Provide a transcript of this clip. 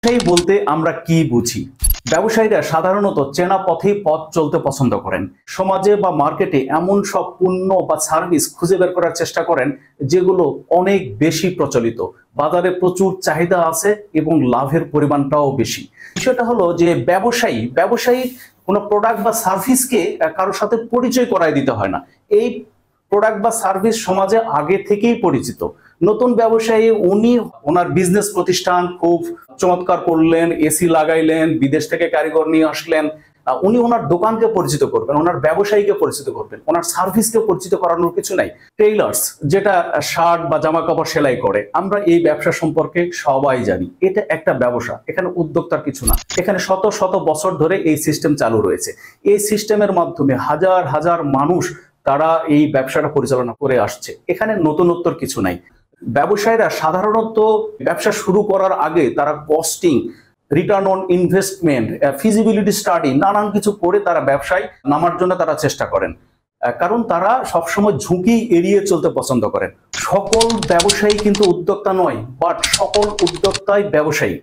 ব্যবসায়ী বলতে আমরা কি বুঝি? ব্যবসায়ীরা সাধারণত চেনা পথেই পথ চলতে পছন্দ করেন। সমাজে বা মার্কেটে এমন সব পণ্য বা সার্ভিস খুঁজে বের করার চেষ্টা করেন যেগুলো অনেক বেশি প্রচলিত, বাজারে প্রচুর চাহিদা আছে এবং লাভের পরিমাণটাও বেশি। বিষয়টা হলো যে ব্যবসায়ী কোনো প্রোডাক্ট বা সার্ভিসকে কারোর সাথে পরিচয় করায় দিতে হয় না। এই প্রোডাক্ট বা সার্ভিস সমাজে আগে থেকেই পরিচিত। নতুন ব্যবসায়ী ওনার বিজনেস প্রতিষ্ঠান খুব চমৎকার করলেন, এসি লাগাইলেন, বিদেশ থেকে কারিগর নিয়ে আসলেন, উনি ওনার দোকানকে পরিচিত করবেন, ওনার ব্যবসায়ীকে পরিচিত করবেন, ওনার সার্ভিসকে পরিচিত করানোর কিছু নাই। টেইলার্স যেটা শার্ট বা জামা কাপড় সেলাই করে, আমরা এই ব্যবসা সম্পর্কে সবাই জানি। এটা একটা ব্যবসা, এখানে উদ্যোক্তার কিছু না। এখানে শত শত বছর ধরে এই সিস্টেম চালু রয়েছে। এই সিস্টেমের মাধ্যমে হাজার হাজার মানুষ তারা এই ব্যবসাটা পরিচালনা করে আসছে। এখানে নতুনত্বর কিছু নাই। ব্যবসায়ীরা সাধারণত ব্যবসা শুরু করার আগে তারা costing, return on investment, feasibility study, নানান কিছু করে তারা ব্যবসায় নামার জন্য তারা চেষ্টা করেন। কারণ তারা সবসময় ঝুঁকি এড়িয়ে চলতে পছন্দ করেন। সকল ব্যবসায়ী কিন্তু উদ্যোক্তা নয়, বাট সকল উদ্যোক্তাই ব্যবসায়ী।